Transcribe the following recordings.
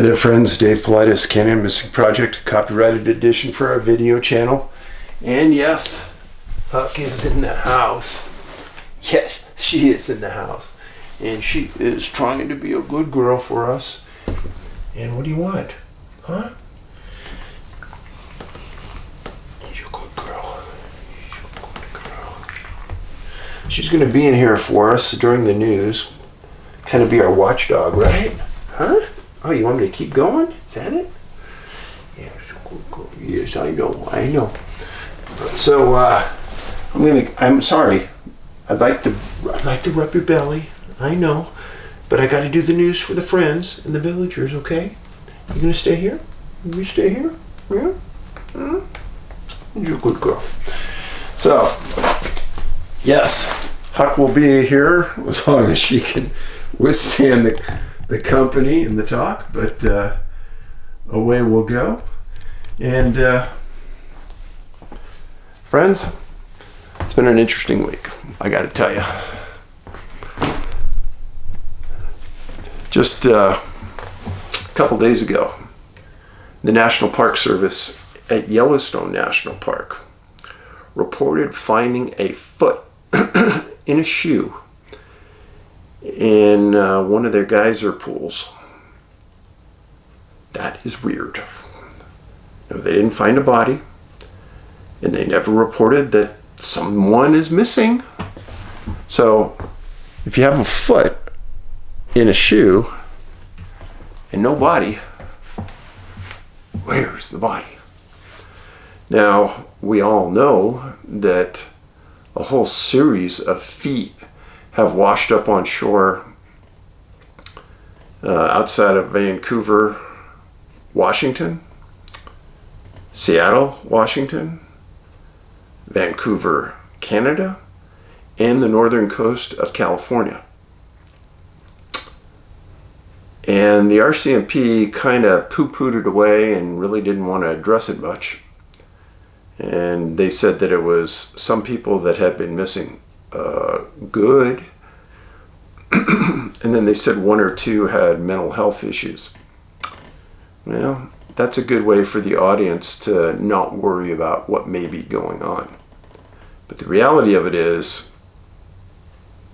Hey there friends, Dave Paulides, CanAm Missing Project, copyrighted edition for our video channel. And yes, Huck is in the house. Yes, she is in the house. And she is trying to be a good girl for us. And what do you want? Huh? You're a good girl. You're a good girl. She's going to be in here for us during the news. Kind of be our watchdog, right? Huh? Oh, you want me to keep going? Is that it? Yes, yes, I know. So, I'm sorry. I'd like to rub your belly. I know. But I got to do the news for the friends and the villagers, okay? You gonna stay here? You stay here? Yeah? You're a good girl. So, yes, Huck will be here as long as she can withstand the company and the talk, but away we'll go. And friends, it's been an interesting week, I gotta tell you. Just a couple days ago, the National Park Service at Yellowstone National Park reported finding a foot in a shoe in one of their geyser pools. That is weird. No, they didn't find a body, and they never reported that someone is missing. So, if you have a foot in a shoe and no body, where's the body? Now, we all know that a whole series of feet have washed up on shore outside of Vancouver, Washington, Seattle, Washington, Vancouver, Canada, and the northern coast of California. And the RCMP kind of poo-pooed it away and really didn't want to address it much. And they said that it was some people that had been missing good. And then they said one or two had mental health issues. Well, that's a good way for the audience to not worry about what may be going on. But the reality of it is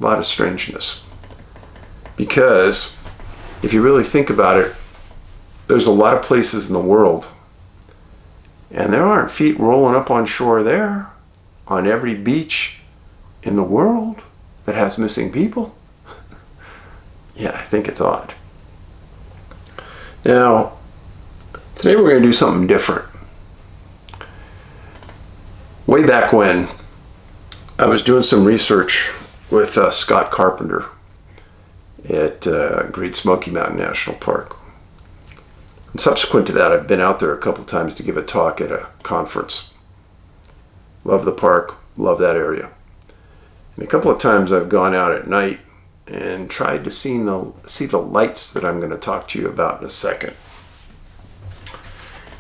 a lot of strangeness. Because if you really think about it, there's a lot of places in the world, and there aren't feet rolling up on shore there on every beach in the world that has missing people. Yeah, I think it's odd. Now, today we're going to do something different. Way back when, I was doing some research with Scott Carpenter at Great Smoky Mountain National Park. And subsequent to that, I've been out there a couple times to give a talk at a conference. Love the park, love that area. And a couple of times I've gone out at night and tried to see the lights that I'm going to talk to you about in a second.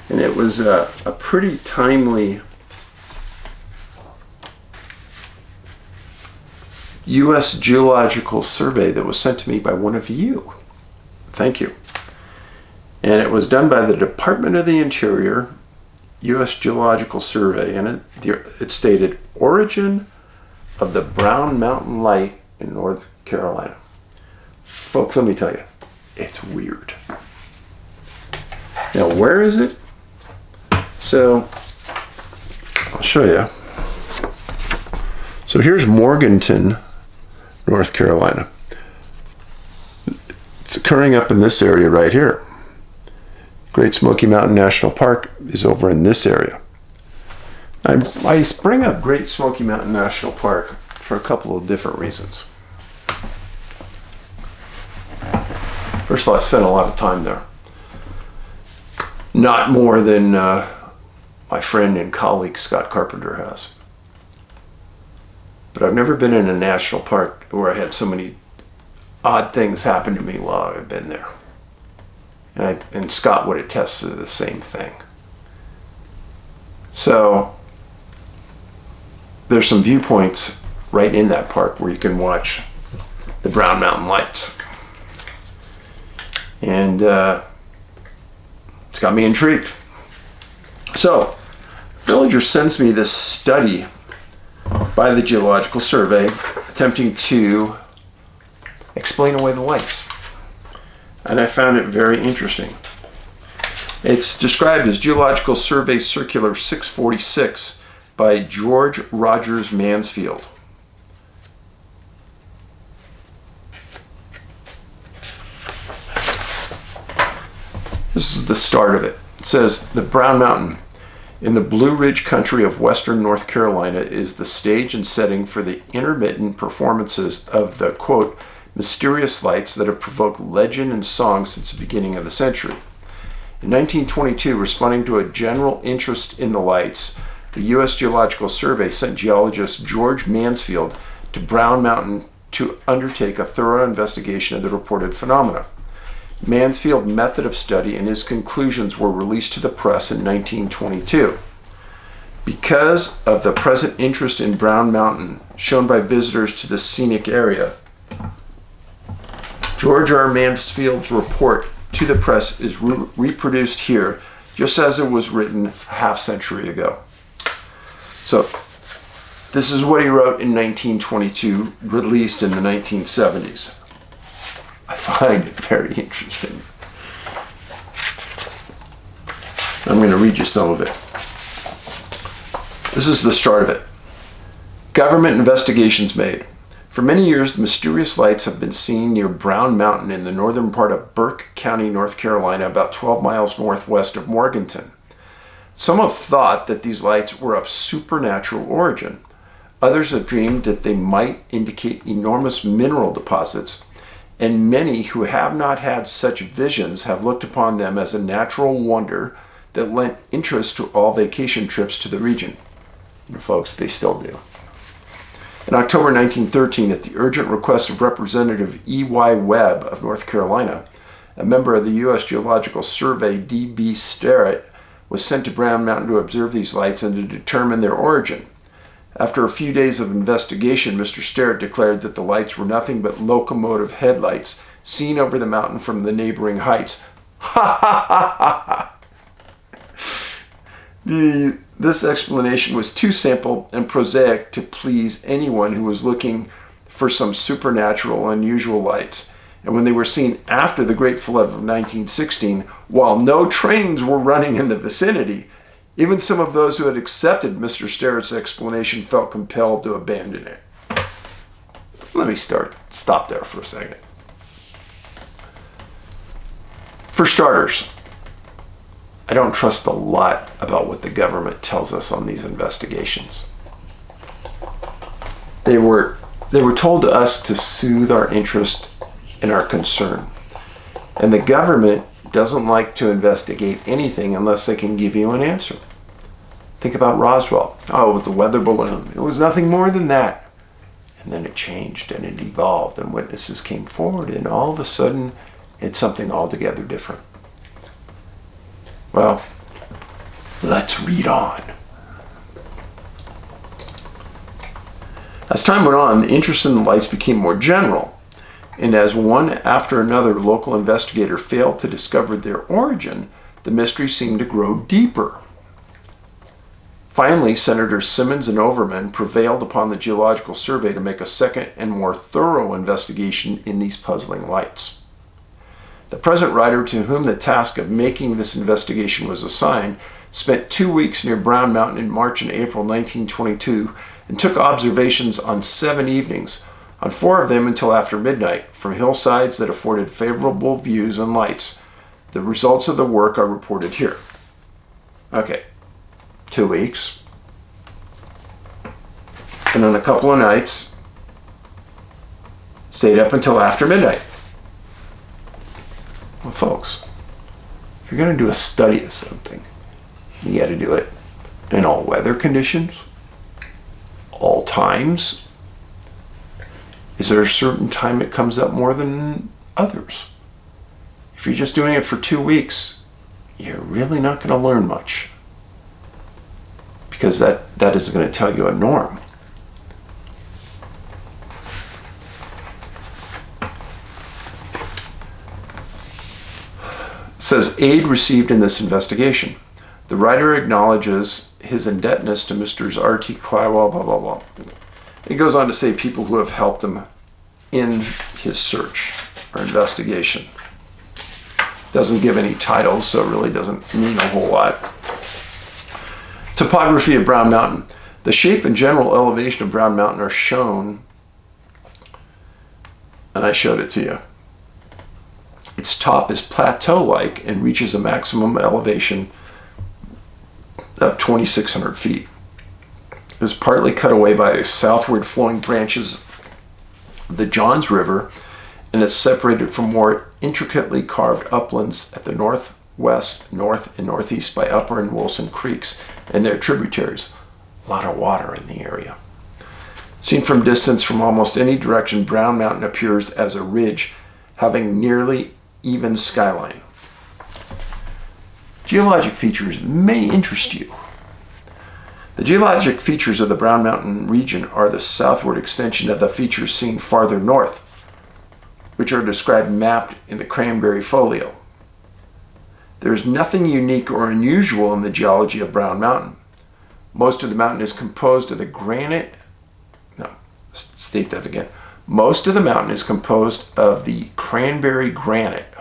And it was a pretty timely U.S. Geological survey that was sent to me by one of you. Thank you. And it was done by the Department of the Interior, U.S. Geological Survey, and it stated origin of the Brown Mountain Light in North Carolina. Folks, let me tell you, it's weird. Now, where is it? So, I'll show you. So here's Morganton, North Carolina. It's occurring up in this area right here. Great Smoky Mountain National Park is over in this area. I bring up Great Smoky Mountain National Park for a couple of different reasons. First of all, I spent a lot of time there. Not more than my friend and colleague Scott Carpenter has. But I've never been in a national park where I had so many odd things happen to me while I've been there. And Scott would attest to the same thing. So there's some viewpoints right in that park where you can watch the Brown Mountain Lights. And It's got me intrigued. So, Villager sends me this study by the Geological Survey attempting to explain away the lights. And I found it very interesting. It's described as Geological Survey Circular 646 by George Rogers Mansfield. This is the start of it. It says, the Brown Mountain in the Blue Ridge country of western North Carolina is the stage and setting for the intermittent performances of the, quote, mysterious lights that have provoked legend and song since the beginning of the century. In 1922, responding to a general interest in the lights, the U.S. Geological Survey sent geologist George Mansfield to Brown Mountain to undertake a thorough investigation of the reported phenomena. Mansfield's method of study and his conclusions were released to the press in 1922. Because of the present interest in Brown Mountain shown by visitors to the scenic area, George R. Mansfield's report to the press is reproduced here, just as it was written a half-century ago. So, this is what he wrote in 1922, released in the 1970s. I find it very interesting. I'm going to read you some of it. This is the start of it. Government investigations made. For many years, the mysterious lights have been seen near Brown Mountain in the northern part of Burke County, North Carolina, about 12 miles northwest of Morganton. Some have thought that these lights were of supernatural origin. Others have dreamed that they might indicate enormous mineral deposits, and many who have not had such visions have looked upon them as a natural wonder that lent interest to all vacation trips to the region. And folks, they still do. In October 1913, at the urgent request of Representative E.Y. Webb of North Carolina, a member of the U.S. Geological Survey, D.B. Sterrett, was sent to Brown Mountain to observe these lights and to determine their origin. After a few days of investigation, Mr. Sterrett declared that the lights were nothing but locomotive headlights seen over the mountain from the neighboring heights. Ha ha ha ha! This explanation was too simple and prosaic to please anyone who was looking for some supernatural, unusual lights. And when they were seen after the Great Flood of 1916, while no trains were running in the vicinity, even some of those who had accepted Mr. Sterrett's explanation felt compelled to abandon it. Let me stop there for a second. For starters, I don't trust a lot about what the government tells us on these investigations. They were told to us to soothe our interest and our concern. And the government doesn't like to investigate anything unless they can give you an answer. Think about Roswell. Oh, it was a weather balloon. It was nothing more than that. And then it changed and it evolved and witnesses came forward and all of a sudden it's something altogether different. Well, let's read on. As time went on, the interest in the lights became more general. And as one after another local investigator failed to discover their origin, the mystery seemed to grow deeper. Finally, Senators Simmons and Overman prevailed upon the Geological Survey to make a second and more thorough investigation in these puzzling lights. The present writer to whom the task of making this investigation was assigned spent 2 weeks near Brown Mountain in March and April 1922 and took observations on 7 evenings, on 4 of them until after midnight, from hillsides that afforded favorable views and lights. The results of the work are reported here. Okay, 2 weeks. And on a couple of nights, stayed up until after midnight. Well, folks, if you're going to do a study of something, you got to do it in all weather conditions, all times. Is there a certain time it comes up more than others? If you're just doing it for 2 weeks, you're really not going to learn much, because that isn't going to tell you a norm. It says, aid received in this investigation. The writer acknowledges his indebtedness to Mr. R.T. Clywell, blah, blah, blah. He goes on to say people who have helped him in his search or investigation. Doesn't give any titles, so it really doesn't mean a whole lot. Topography of Brown Mountain. The shape and general elevation of Brown Mountain are shown, and I showed it to you. Its top is plateau-like and reaches a maximum elevation of 2,600 feet. It is partly cut away by southward flowing branches of the Johns River and is separated from more intricately carved uplands at the northwest, north, and northeast by Upper and Wilson Creeks and their tributaries. A lot of water in the area. Seen from distance from almost any direction, Brown Mountain appears as a ridge having nearly even skyline. Geologic features may interest you. The geologic features of the Brown Mountain region are the southward extension of the features seen farther north, which are described mapped in the cranberry folio. There is nothing unique or unusual in the geology of Brown Mountain. Most of the mountain is composed of the granite. State that again. Most of the mountain is composed of the cranberry granite,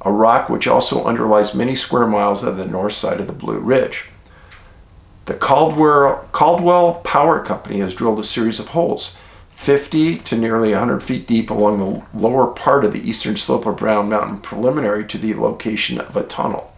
a rock which also underlies many square miles of the north side of the Blue Ridge. The Caldwell Power Company has drilled a series of holes, 50 to nearly 100 feet deep along the lower part of the eastern slope of Brown Mountain, preliminary to the location of a tunnel.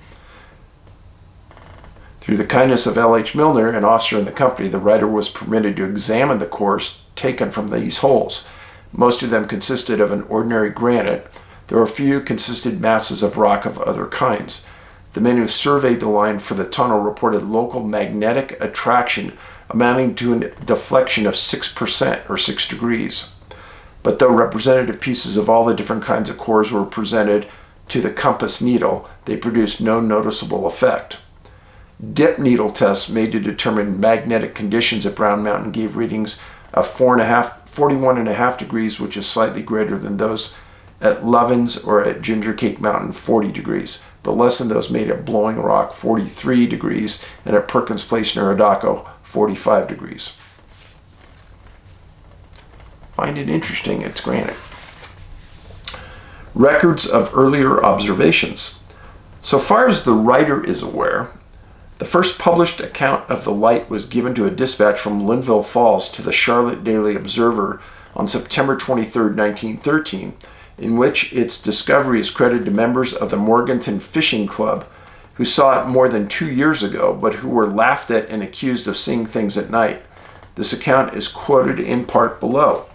Through the kindness of L.H. Milner, an officer in the company, the writer was permitted to examine the cores taken from these holes. Most of them consisted of an ordinary granite, though a few consisted masses of rock of other kinds. The men who surveyed the line for the tunnel reported local magnetic attraction amounting to a deflection of 6% or 6 degrees. But though representative pieces of all the different kinds of cores were presented to the compass needle, they produced no noticeable effect. Dip needle tests made to determine magnetic conditions at Brown Mountain gave readings of 41.5 degrees, which is slightly greater than those at Lovins or at Ginger Cake Mountain, 40 degrees, but less than those made at Blowing Rock, 43 degrees, and at Perkins Place near Adaco, 45 degrees. Find it interesting, it's granite. Records of earlier observations. So far as the writer is aware, the first published account of the light was given to a dispatch from Linville Falls to the Charlotte Daily Observer on September 23, 1913, in which its discovery is credited to members of the Morganton Fishing Club who saw it more than 2 years ago, but who were laughed at and accused of seeing things at night. This account is quoted in part below.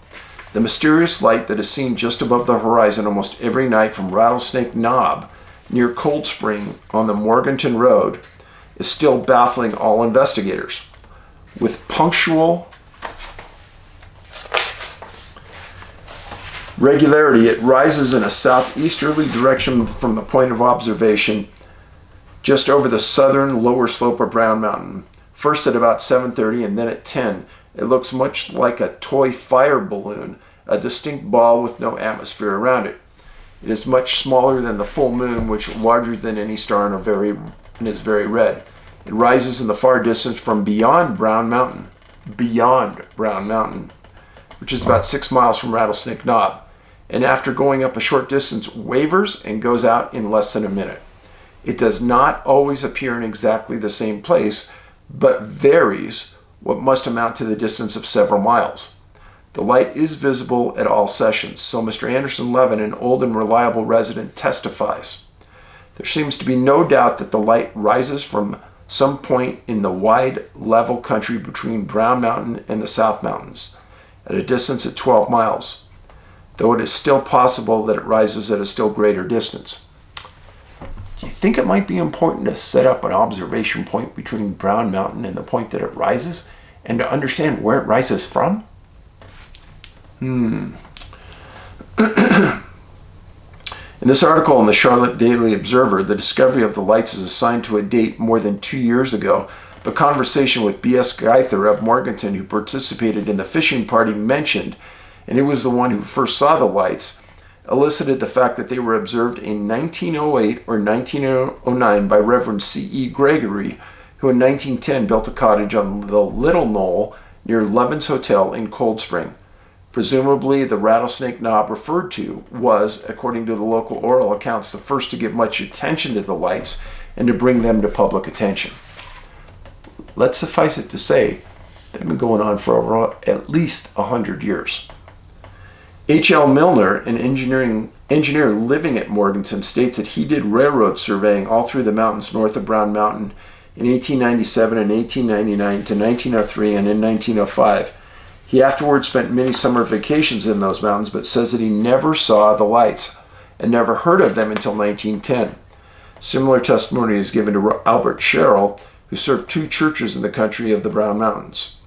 The mysterious light that is seen just above the horizon almost every night from Rattlesnake Knob near Cold Spring on the Morganton Road is still baffling all investigators. With punctual regularity, it rises in a southeasterly direction from the point of observation just over the southern lower slope of Brown Mountain. First at about 7:30 and then at 10. It looks much like a toy fire balloon, a distinct ball with no atmosphere around it. It is much smaller than the full moon, which is larger than any star and is very red. It rises in the far distance from beyond Brown Mountain, which is about 6 miles from Rattlesnake Knob, and after going up a short distance, wavers and goes out in less than a minute. It does not always appear in exactly the same place, but varies what must amount to the distance of several miles. The light is visible at all sessions, so Mr. Anderson Levin, an old and reliable resident, testifies. There seems to be no doubt that the light rises from some point in the wide, level country between Brown Mountain and the South Mountains, at a distance of 12 miles, though it is still possible that it rises at a still greater distance. Do you think it might be important to set up an observation point between Brown Mountain and the point that it rises, and to understand where it rises from? In this article in the Charlotte Daily Observer, the discovery of the lights is assigned to a date more than 2 years ago. The conversation with B.S. Geither of Morganton, who participated in the fishing party, mentioned, and he was the one who first saw the lights, elicited the fact that they were observed in 1908 or 1909 by Reverend C.E. Gregory, who in 1910 built a cottage on the Little Knoll near Levin's Hotel in Cold Spring. Presumably, the rattlesnake knob referred to was, according to the local oral accounts, the first to give much attention to the lights and to bring them to public attention. Let's suffice it to say, they've been going on for over at least 100 years. H.L. Milner, an engineer living at Morganton, states that he did railroad surveying all through the mountains north of Brown Mountain in 1897 and 1899 to 1903 and in 1905. He afterwards spent many summer vacations in those mountains, but says that he never saw the lights and never heard of them until 1910. Similar testimony is given to Albert Sherrill, who served 2 churches in the country of the Brown Mountains.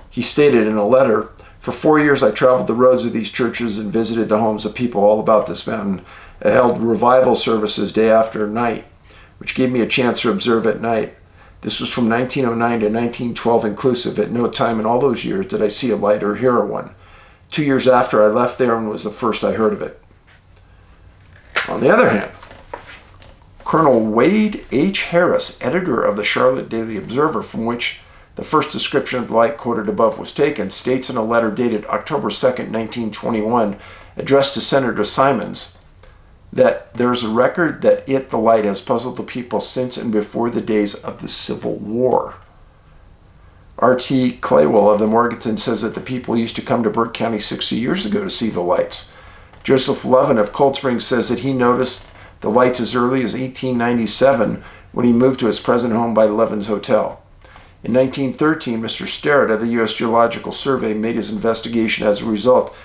He stated in a letter, "For 4 years I traveled the roads of these churches and visited the homes of people all about this mountain. I held revival services day after night, which gave me a chance to observe at night. This was from 1909 to 1912 inclusive. At no time in all those years did I see a light or hear one. 2 years after I left there and was the first I heard of it." On the other hand, Colonel Wade H. Harris, editor of the Charlotte Daily Observer, from which the first description of the light quoted above was taken, states in a letter dated October 2nd, 1921, addressed to Senator Simons, that there is a record that the light, has puzzled the people since and before the days of the Civil War. R.T. Claywell of the Morganton says that the people used to come to Burke County 60 years ago to see the lights. Joseph Levin of Cold Springs says that he noticed the lights as early as 1897 when he moved to his present home by Levin's Hotel. In 1913, Mr. Sterrett of the U.S. Geological Survey made his investigation, as a result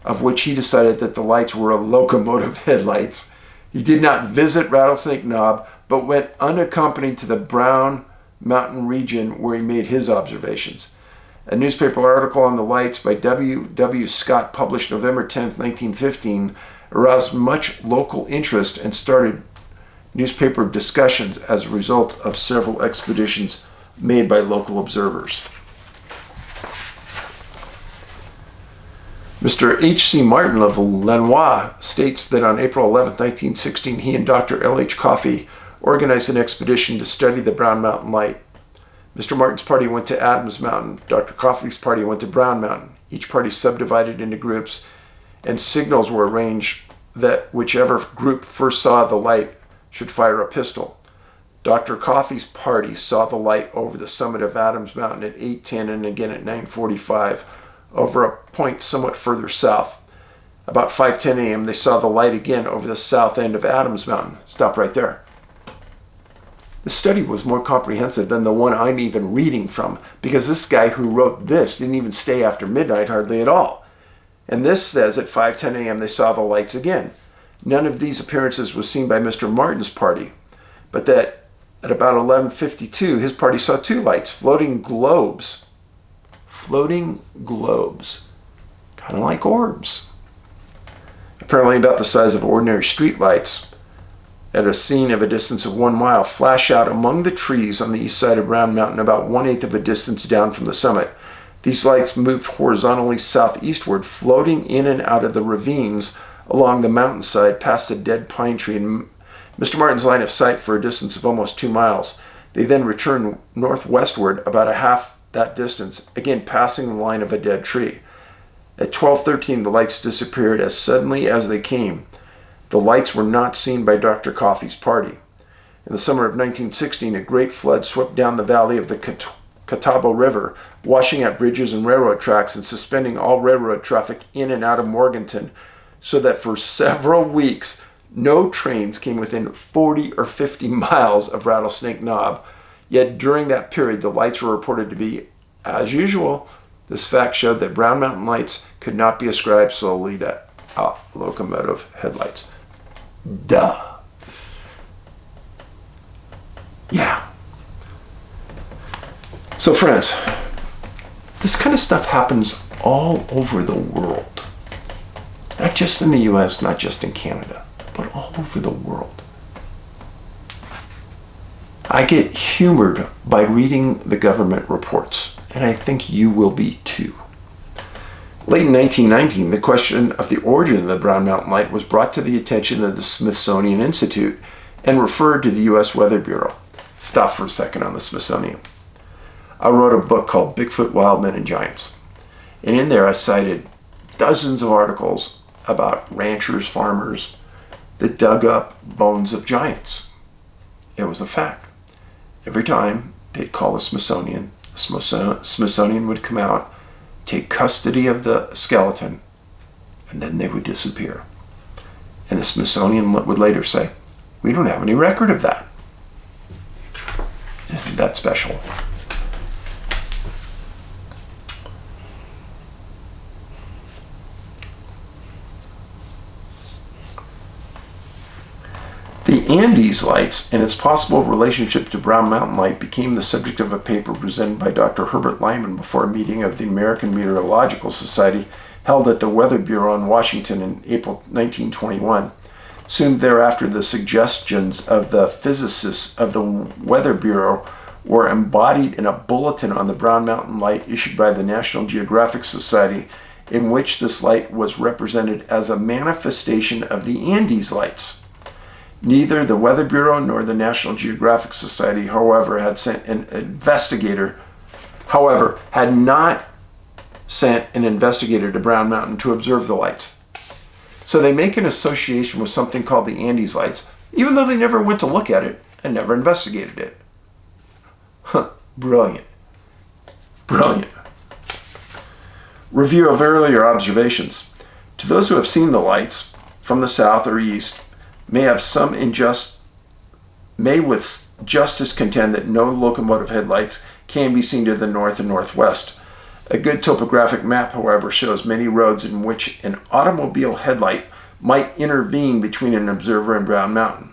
of which he decided that the lights were locomotive headlights. He did not visit Rattlesnake Knob, but went unaccompanied to the Brown Mountain region where he made his observations. A newspaper article on the lights by W. W. Scott, published November 10, 1915, aroused much local interest and started newspaper discussions as a result of several expeditions made by local observers. Mr. H.C. Martin of Lenoir states that on April 11, 1916, he and Dr. L.H. Coffey organized an expedition to study the Brown Mountain light. Mr. Martin's party went to Adams Mountain. Dr. Coffey's party went to Brown Mountain. Each party subdivided into groups, and signals were arranged that whichever group first saw the light should fire a pistol. Dr. Coffey's party saw the light over the summit of Adams Mountain at 8:10 and again at 9:45 over a point somewhat further south. About 5:10 a.m. they saw the light again over the south end of Adams Mountain. Stop right there. The study was more comprehensive than the one I'm even reading from, because this guy who wrote this didn't even stay after midnight hardly at all. And this says at 5:10 a.m. they saw the lights again. None of these appearances was seen by Mr. Martin's party, but that at about 11:52 his party saw 2 lights, floating globes, kind of like orbs, apparently about the size of ordinary street lights, at a scene of a distance of 1 mile, flash out among the trees on the east side of Brown Mountain, about 1/8 of a distance down from the summit. These lights moved horizontally southeastward, floating in and out of the ravines along the mountainside past a dead pine tree in Mr. Martin's line of sight for a distance of almost 2 miles. They then returned northwestward about a half that distance, again passing the line of a dead tree. At 12:13, the lights disappeared as suddenly as they came. The lights were not seen by Dr. Coffey's party. In the summer of 1916, a great flood swept down the valley of the Catawba River, washing out bridges and railroad tracks and suspending all railroad traffic in and out of Morganton, so that for several weeks, no trains came within 40 or 50 miles of Rattlesnake Knob. Yet during that period, the lights were reported to be, as usual. This fact showed that Brown Mountain lights could not be ascribed solely to locomotive headlights. Duh. Yeah. So friends, this kind of stuff happens all over the world. Not just in the US, not just in Canada, but all over the world. I get humored by reading the government reports, and I think you will be too. Late in 1919, the question of the origin of the Brown Mountain Light was brought to the attention of the Smithsonian Institute and referred to the U.S. Weather Bureau. Stop for a second on the Smithsonian. I wrote a book called Bigfoot, Wild Men, and Giants. And in there I cited dozens of articles about ranchers, farmers that dug up bones of giants. It was a fact. Every time they'd call the Smithsonian would come out, take custody of the skeleton, and then they would disappear. And the Smithsonian would later say, "We don't have any record of that." Isn't that special? The Andes lights and its possible relationship to Brown Mountain Light became the subject of a paper presented by Dr. Herbert Lyman before a meeting of the American Meteorological Society held at the Weather Bureau in Washington in April 1921. Soon thereafter, the suggestions of the physicists of the Weather Bureau were embodied in a bulletin on the Brown Mountain Light issued by the National Geographic Society, in which this light was represented as a manifestation of the Andes lights. Neither the Weather Bureau nor the National Geographic Society, however, had not sent an investigator to Brown Mountain to observe the lights. So they make an association with something called the Andes lights, even though they never went to look at it and never investigated it. Brilliant. Brilliant. Review of earlier observations. To those who have seen the lights from the south or east, may with justice contend that no locomotive headlights can be seen to the north and northwest. A good topographic map, however, shows many roads in which an automobile headlight might intervene between an observer and Brown Mountain.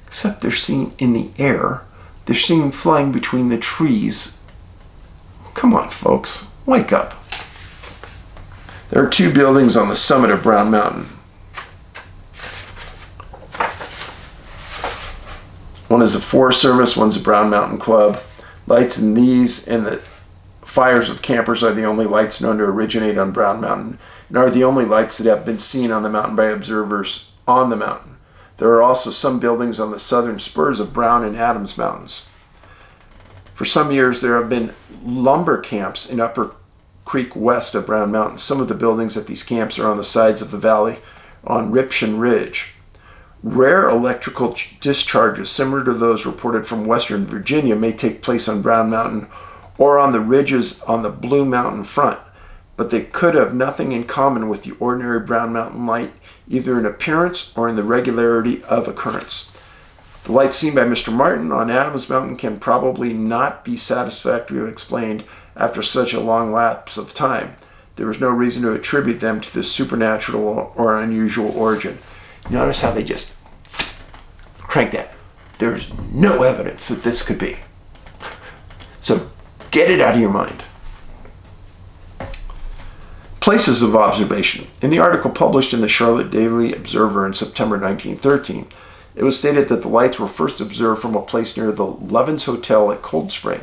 Except they're seen in the air. They're seen flying between the trees. Come on, folks. Wake up. There are two buildings on the summit of Brown Mountain. One is a Forest Service, one's a Brown Mountain Club. Lights in these and the fires of campers are the only lights known to originate on Brown Mountain and are the only lights that have been seen on the mountain by observers on the mountain. There are also some buildings on the southern spurs of Brown and Adams Mountains. For some years, there have been lumber camps in Upper Creek west of Brown Mountain. Some of the buildings at these camps are on the sides of the valley on Ripshin Ridge. Rare electrical discharges similar to those reported from western Virginia may take place on Brown Mountain or on the ridges on the Blue Mountain front, but they could have nothing in common with the ordinary Brown Mountain light, either in appearance or in the regularity of occurrence. The light seen by Mr. Martin on Adams Mountain can probably not be satisfactorily explained after such a long lapse of time. There is no reason to attribute them to this supernatural or unusual origin. Notice how they just crank that. There's no evidence that this could be. So get it out of your mind. Places of observation. In the article published in the Charlotte Daily Observer in September 1913, it was stated that the lights were first observed from a place near the Levens Hotel at Cold Spring.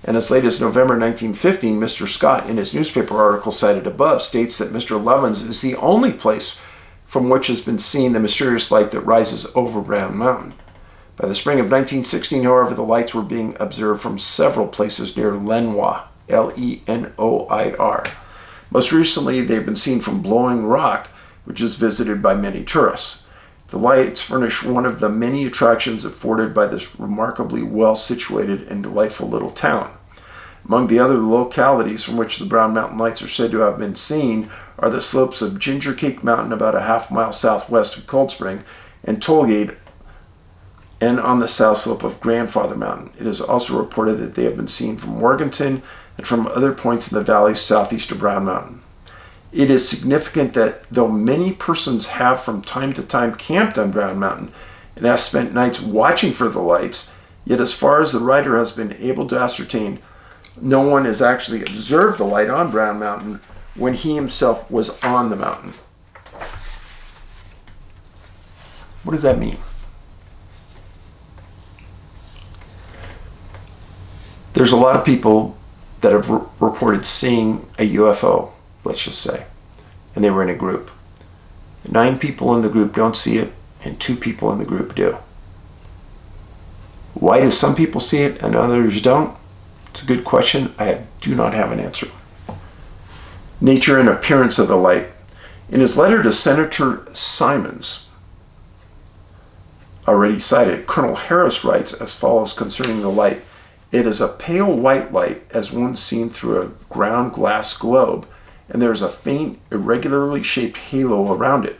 And as late as November 1915, Mr. Scott, in his newspaper article cited above, states that Mr. Levens is the only place from which has been seen the mysterious light that rises over Brown Mountain. By the spring of 1916, however, the lights were being observed from several places near Lenoir, Lenoir. Most recently, they've been seen from Blowing Rock, which is visited by many tourists. The lights furnish one of the many attractions afforded by this remarkably well-situated and delightful little town. Among the other localities from which the Brown Mountain lights are said to have been seen are the slopes of Ginger Cake Mountain about a half-mile southwest of Cold Spring and Tollgate, and on the south slope of Grandfather Mountain. It is also reported that they have been seen from Morganton and from other points in the valley southeast of Brown Mountain. It is significant that though many persons have from time to time camped on Brown Mountain and have spent nights watching for the lights, yet as far as the writer has been able to ascertain, no one has actually observed the light on Brown Mountain when he himself was on the mountain. What does that mean? There's a lot of people that have reported seeing a UFO, let's just say, and they were in a group. 9 people in the group don't see it, and 2 people in the group do. Why do some people see it and others don't? It's a good question. I do not have an answer. Nature and appearance of the light. In his letter to Senator Simons, already cited, Colonel Harris writes as follows concerning the light. It is a pale white light as one seen through a ground glass globe, and there is a faint, irregularly shaped halo around it.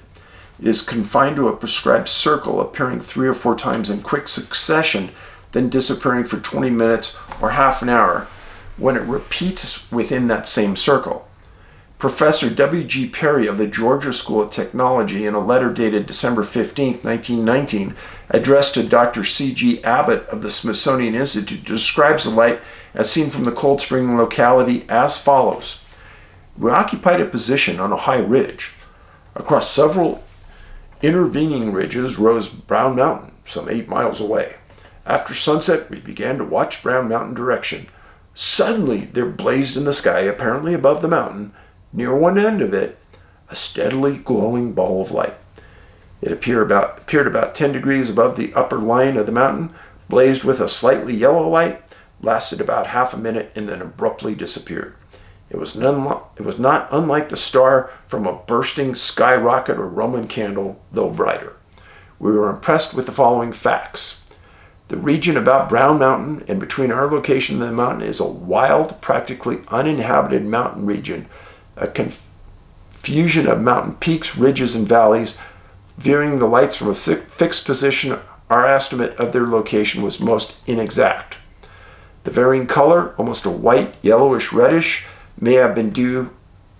It is confined to a prescribed circle, appearing 3 or 4 times in quick succession, then disappearing for 20 minutes or half an hour when it repeats within that same circle. Professor W.G. Perry of the Georgia School of Technology, in a letter dated December 15, 1919, addressed to Dr. C.G. Abbott of the Smithsonian Institute, describes the light as seen from the Cold Spring locality as follows. We occupied a position on a high ridge. Across several intervening ridges rose Brown Mountain, some 8 miles away. After sunset, we began to watch Brown Mountain direction. Suddenly, there blazed in the sky, apparently above the mountain, near one end of it, a steadily glowing ball of light. It appeared about 10 degrees above the upper line of the mountain, blazed with a slightly yellow light, lasted about half a minute, and then abruptly disappeared. It was not unlike the star from a bursting skyrocket or Roman candle, though brighter. We were impressed with the following facts. The region about Brown Mountain and between our location and the mountain is a wild, practically uninhabited mountain region, a confusion of mountain peaks, ridges, and valleys. Viewing the lights from a fixed position, our estimate of their location was most inexact. The varying color, almost a white, yellowish, reddish, may have been due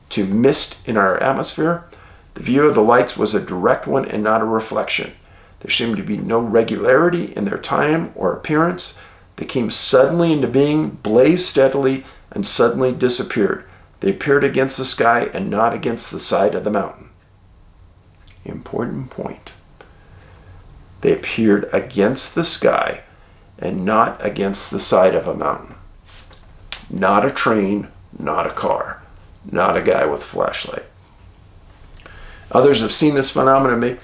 to mist in our atmosphere. The view of the lights was a direct one and not a reflection. There seemed to be no regularity in their time or appearance. They came suddenly into being, blazed steadily, and suddenly disappeared. They appeared against the sky and not against the side of the mountain. Important point. They appeared against the sky and not against the side of a mountain. Not a train, not a car, not a guy with a flashlight. Others have seen this phenomenon make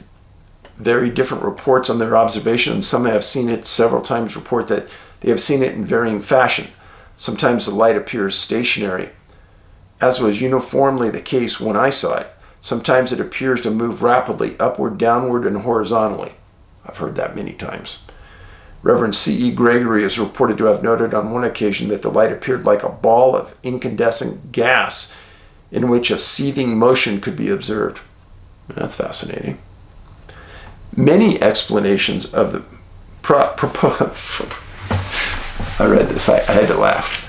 very different reports on their observations. Some have seen it several times, report that they have seen it in varying fashion. Sometimes the light appears stationary, as was uniformly the case when I saw it. Sometimes it appears to move rapidly, upward, downward, and horizontally. I've heard that many times. Reverend C.E. Gregory is reported to have noted on one occasion that the light appeared like a ball of incandescent gas in which a seething motion could be observed. That's fascinating. Many explanations of the proposed... I read this, I had to laugh.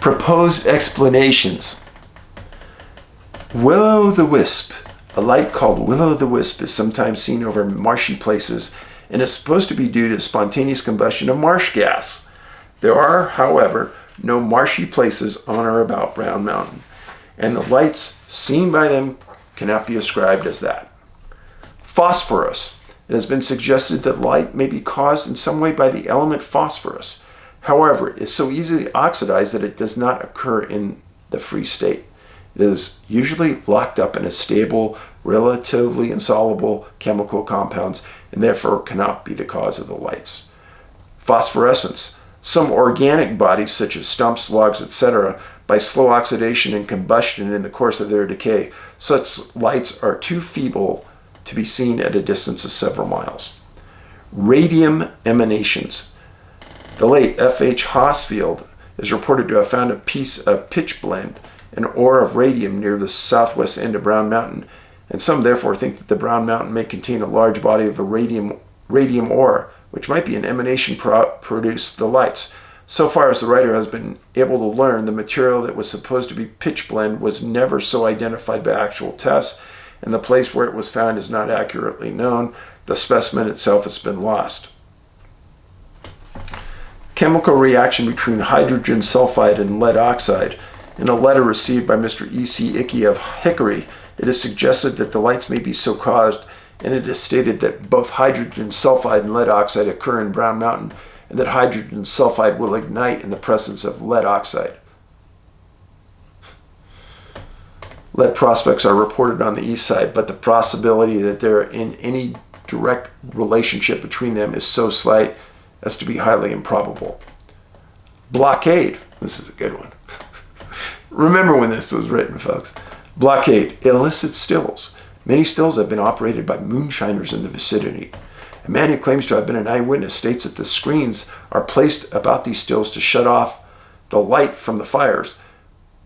Proposed explanations. Will-o'-the-wisp. A light called will-o'-the-wisp is sometimes seen over marshy places and is supposed to be due to spontaneous combustion of marsh gas. There are, however, no marshy places on or about Brown Mountain, and the lights seen by them cannot be ascribed as that. Phosphorus. It has been suggested that light may be caused in some way by the element phosphorus. However, it is so easily oxidized that it does not occur in the free state. It is usually locked up in a stable, relatively insoluble chemical compounds and therefore cannot be the cause of the lights. Phosphorescence. Some organic bodies, such as stumps, logs, etc., by slow oxidation and combustion in the course of their decay, such lights are too feeble to be seen at a distance of several miles. Radium emanations. The late F.H. Hosfield is reported to have found a piece of pitchblende, an ore of radium near the southwest end of Brown Mountain, and some therefore think that the Brown Mountain may contain a large body of a radium ore, which might be an emanation produce the lights. So far as the writer has been able to learn, the material that was supposed to be pitchblende was never so identified by actual tests, and the place where it was found is not accurately known. The specimen itself has been lost. Chemical reaction between hydrogen sulfide and lead oxide. In a letter received by Mr. E.C. Icky of Hickory, it is suggested that the lights may be so caused, and it is stated that both hydrogen sulfide and lead oxide occur in Brown Mountain, and that hydrogen sulfide will ignite in the presence of lead oxide. Lead prospects are reported on the east side, but the possibility that they're in any direct relationship between them is so slight as to be highly improbable. Blockade. This is a good one. Remember when this was written, folks. Blockade. Illicit stills. Many stills have been operated by moonshiners in the vicinity. A man who claims to have been an eyewitness states that the screens are placed about these stills to shut off the light from the fires,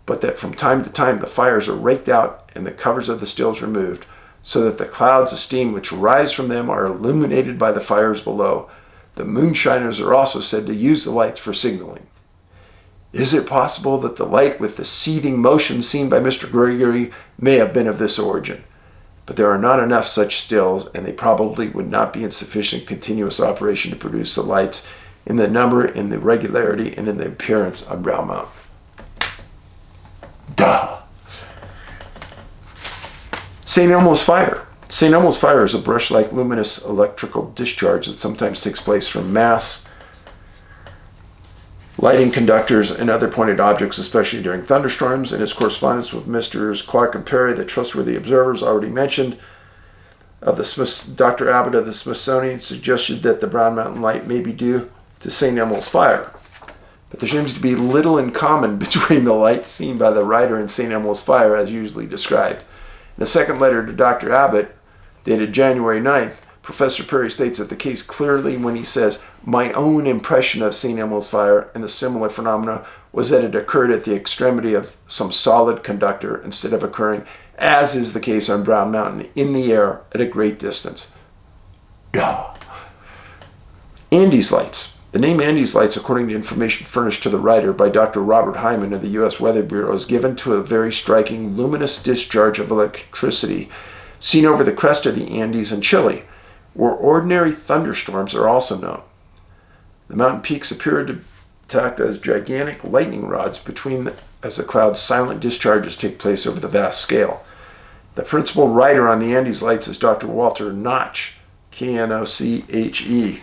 but that from time to time the fires are raked out and the covers of the stills removed, so that the clouds of steam which rise from them are illuminated by the fires below. The moonshiners are also said to use the lights for signaling. Is it possible that the light with the seething motion seen by Mr. Gregory may have been of this origin? But there are not enough such stills, and they probably would not be in sufficient continuous operation to produce the lights in the number, in the regularity, and in the appearance on Brown Mountain. Duh! St. Elmo's Fire. St. Elmo's Fire is a brush-like luminous electrical discharge that sometimes takes place from mass lighting conductors and other pointed objects, especially during thunderstorms. In his correspondence with Messrs. Clark and Perry, the trustworthy observers already mentioned, of the Dr. Abbott of the Smithsonian suggested that the Brown Mountain Light may be due to St. Elmo's Fire. But there seems to be little in common between the light seen by the writer and St. Elmo's Fire as usually described. In a second letter to Dr. Abbott, dated January 9th, Professor Perry states that the case clearly when he says, "My own impression of St. Elmo's Fire and the similar phenomena was that it occurred at the extremity of some solid conductor instead of occurring, as is the case on Brown Mountain, in the air at a great distance." Duh. Andes Lights. The name Andes Lights, according to information furnished to the writer by Dr. Robert Hyman of the U.S. Weather Bureau, is given to a very striking luminous discharge of electricity seen over the crest of the Andes in Chile, where ordinary thunderstorms are also known. The mountain peaks appear to act as gigantic lightning rods as the cloud's silent discharges take place over the vast scale. The principal writer on the Andes Lights is Dr. Walter Notch, Knoche,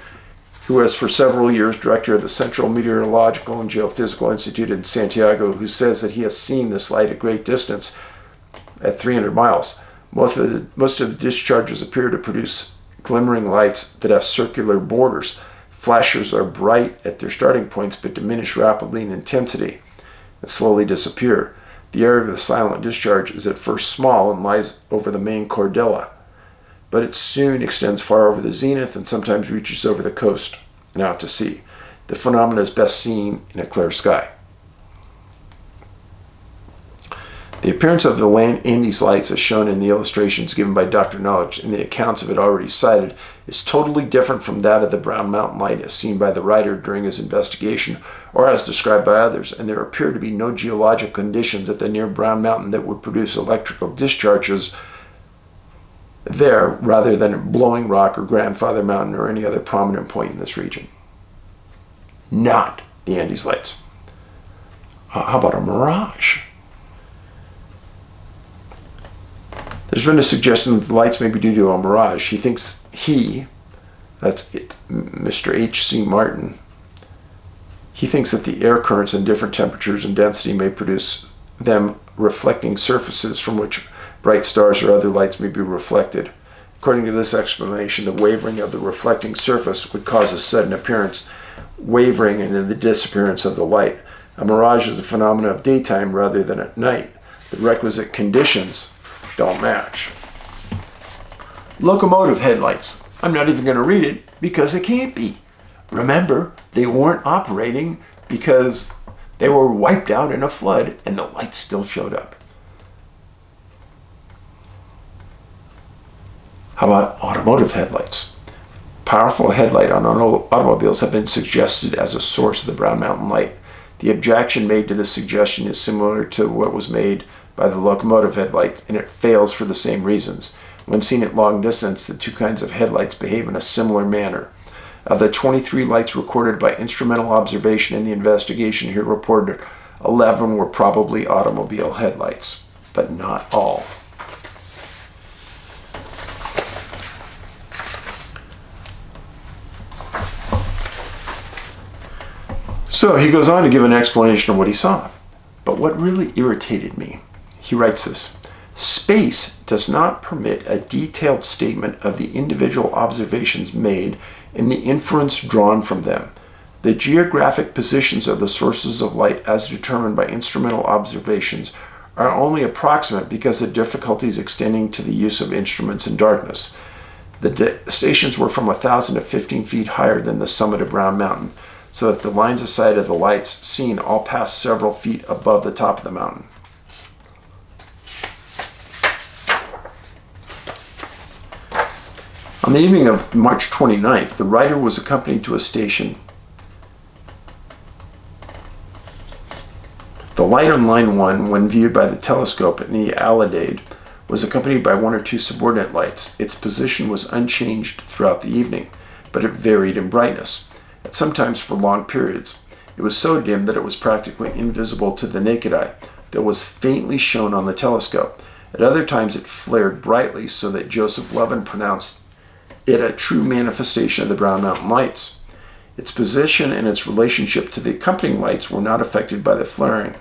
who was for several years director of the Central Meteorological and Geophysical Institute in Santiago, who says that he has seen this light at great distance at 300 miles. Most of the discharges appear to produce glimmering lights that have circular borders. Flashes are bright at their starting points but diminish rapidly in intensity and slowly disappear. The area of the silent discharge is at first small and lies over the main Cordillera, but it soon extends far over the zenith and sometimes reaches over the coast and out to sea. The phenomenon is best seen in a clear sky. The appearance of the Andes Lights, as shown in the illustrations given by Dr. Knowledge and the accounts of it already cited, is totally different from that of the Brown Mountain Light as seen by the writer during his investigation or as described by others, and there appear to be no geological conditions at the near Brown Mountain that would produce electrical discharges there rather than at Blowing Rock or Grandfather Mountain or any other prominent point in this region. Not the Andes Lights. How about a mirage? There's been a suggestion that the lights may be due to a mirage. That's it, Mr. H.C. Martin, he thinks that the air currents in different temperatures and density may produce them reflecting surfaces from which bright stars or other lights may be reflected. According to this explanation, the wavering of the reflecting surface would cause a sudden appearance, wavering, and then the disappearance of the light. A mirage is a phenomenon of daytime rather than at night. The requisite conditions don't match. Locomotive headlights. I'm not even going to read it because it can't be. Remember, they weren't operating because they were wiped out in a flood and the lights still showed up. How about automotive headlights? Powerful headlight on automobiles have been suggested as a source of the Brown Mountain Light. The objection made to this suggestion is similar to what was made by the locomotive headlight, and it fails for the same reasons. When seen at long distance, the two kinds of headlights behave in a similar manner. Of the 23 lights recorded by instrumental observation in the investigation here reported, 11 were probably automobile headlights, but not all. So he goes on to give an explanation of what he saw. But what really irritated me, he writes this, Space does not permit a detailed statement of the individual observations made and the inference drawn from them. The geographic positions of the sources of light as determined by instrumental observations are only approximate because of difficulties extending to the use of instruments in darkness. The stations were from 1,000 to 15 feet higher than the summit of Brown Mountain, so that the lines of sight of the lights seen all passed several feet above the top of the mountain. On the evening of March 29th, the writer was accompanied to a station. The light on line 1, when viewed by the telescope in the alidade, was accompanied by 1 or 2 subordinate lights. Its position was unchanged throughout the evening, but it varied in brightness, at sometimes for long periods. It was so dim that it was practically invisible to the naked eye, though it was faintly shown on the telescope. At other times it flared brightly, so that Joseph Levin pronounced it a true manifestation of the Brown Mountain lights. Its position and its relationship to the accompanying lights were not affected by the flaring.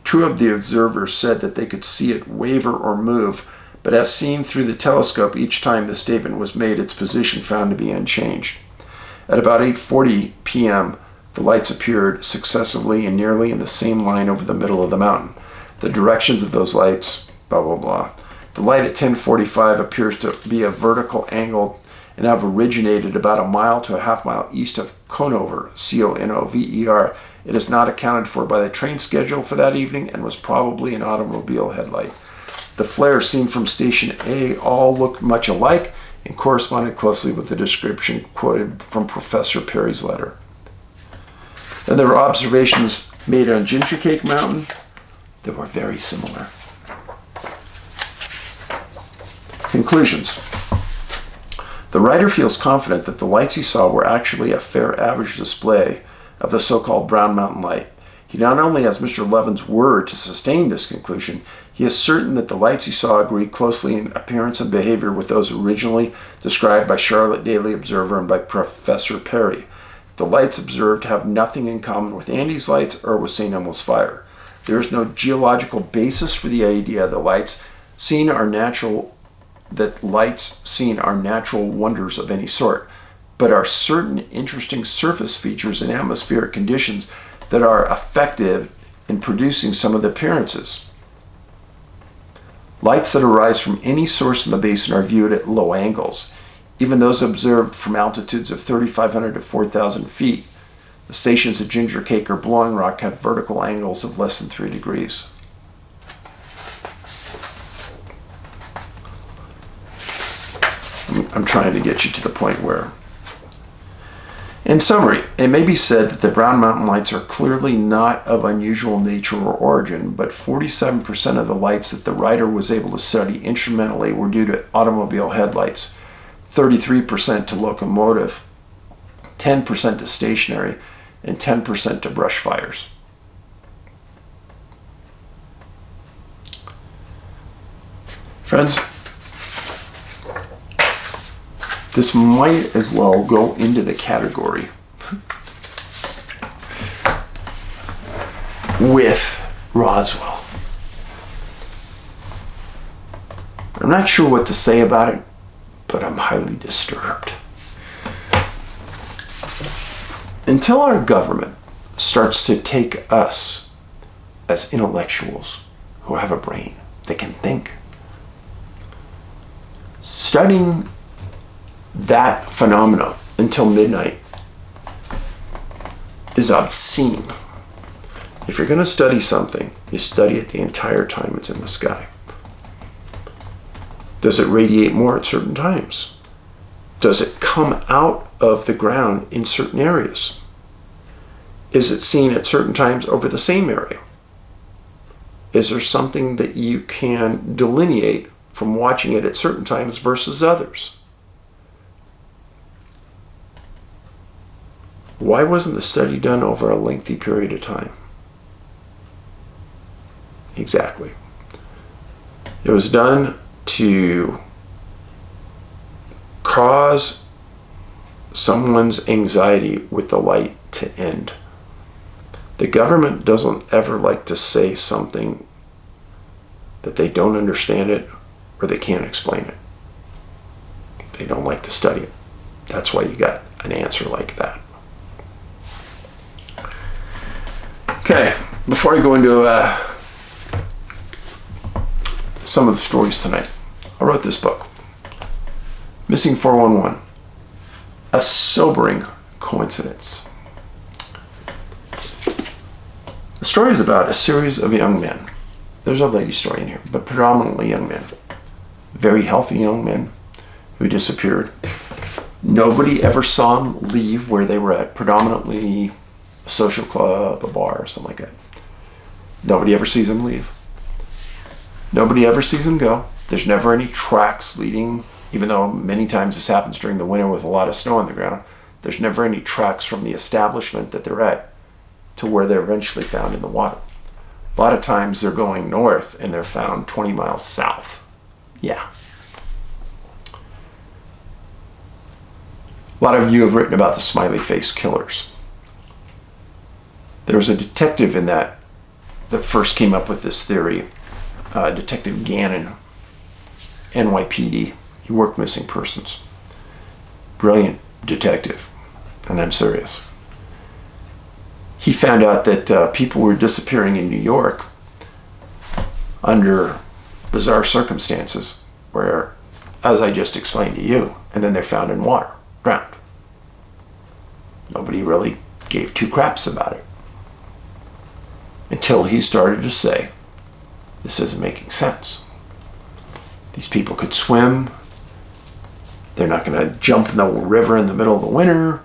Two of the observers said that they could see it waver or move, but as seen through the telescope, each time the statement was made, its position found to be unchanged. At about 8:40 p.m., the lights appeared successively and nearly in the same line over the middle of the mountain. The directions of those lights, blah, blah, blah. The light at 10:45 appears to be a vertical angle and have originated about a mile to a half mile east of Conover, Conover. It is not accounted for by the train schedule for that evening and was probably an automobile headlight. The flares seen from Station A all looked much alike and corresponded closely with the description quoted from Professor Perry's letter. And there were observations made on Ginger Cake Mountain that were very similar. Conclusions. The writer feels confident that the lights he saw were actually a fair average display of the so-called Brown Mountain light. He not only has Mr. Levin's word to sustain this conclusion, he is certain that the lights he saw agreed closely in appearance and behavior with those originally described by Charlotte Daily Observer and by Professor Perry. The lights observed have nothing in common with Andy's lights or with St. Elmo's fire. There is no geological basis for the idea that lights seen are natural wonders of any sort, but are certain interesting surface features and atmospheric conditions that are effective in producing some of the appearances. Lights that arise from any source in the basin are viewed at low angles, even those observed from altitudes of 3,500 to 4,000 feet. The stations at Ginger Cake or Blowing Rock have vertical angles of less than 3 degrees. I'm trying to get you to the point where... In summary, it may be said that the Brown Mountain lights are clearly not of unusual nature or origin, but 47% of the lights that the writer was able to study instrumentally were due to automobile headlights, 33% to locomotive, 10% to stationary, and 10% to brush fires. Friends, this might as well go into the category with Roswell. I'm not sure what to say about it, but I'm highly disturbed. Until our government starts to take us as intellectuals who have a brain that can think, studying that phenomena until midnight is obscene. If you're going to study something, you study it the entire time it's in the sky. Does it radiate more at certain times? Does it come out of the ground in certain areas? Is it seen at certain times over the same area? Is there something that you can delineate from watching it at certain times versus others? Why wasn't the study done over a lengthy period of time? Exactly. It was done to cause someone's anxiety with the light to end. The government doesn't ever like to say something that they don't understand it or they can't explain it. They don't like to study it. That's why you got an answer like that. Okay, before I go into some of the stories tonight, I wrote this book, Missing 411, a sobering coincidence. The story is about a series of young men. There's a lady story in here, but predominantly young men. Very healthy young men who disappeared. Nobody ever saw them leave where they were at, predominantly a social club, a bar, something like that. Nobody ever sees them leave. Nobody ever sees them go. There's never any tracks leading, even though many times this happens during the winter with a lot of snow on the ground. There's never any tracks from the establishment that they're at to where they're eventually found in the water. A lot of times they're going north and they're found 20 miles south. Yeah. A lot of you have written about the smiley face killers. There was a detective in that first came up with this theory, Detective Gannon, NYPD. He worked missing persons. Brilliant detective, and I'm serious. He found out that people were disappearing in New York under bizarre circumstances where, as I just explained to you, and then they're found in water, drowned. Nobody really gave two craps about it. Until he started to say, this isn't making sense. These people could swim. They're not going to jump in the river in the middle of the winter.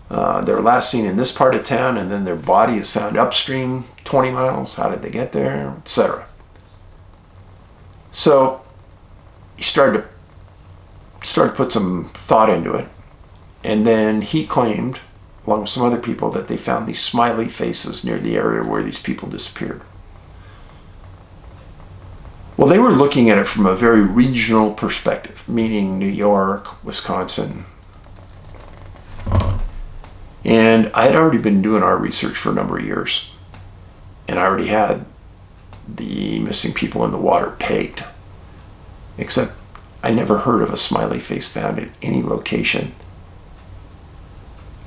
They were last seen in this part of town, and then their body is found upstream 20 miles. How did they get there, etc.? So he started to put some thought into it, and then he claimed, along with some other people, that they found these smiley faces near the area where these people disappeared. Well, they were looking at it from a very regional perspective, meaning New York, Wisconsin. And I had already been doing our research for a number of years, and I already had the missing people in the water pegged, except I never heard of a smiley face found at any location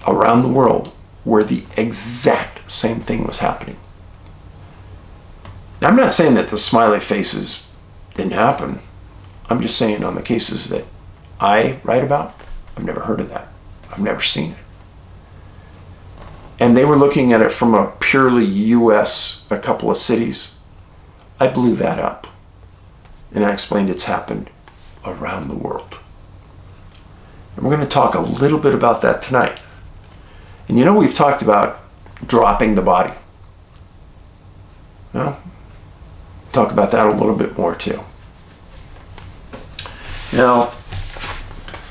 around the world where the exact same thing was happening. Now, I'm not saying that the smiley faces didn't happen. I'm just saying on the cases that I write about, I've never heard of that. I've never seen it. And they were looking at it from a purely U.S., a couple of cities. I blew that up. And I explained it's happened around the world. And we're going to talk a little bit about that tonight. And you know, we've talked about dropping the body. Well, talk about that a little bit more too. Now,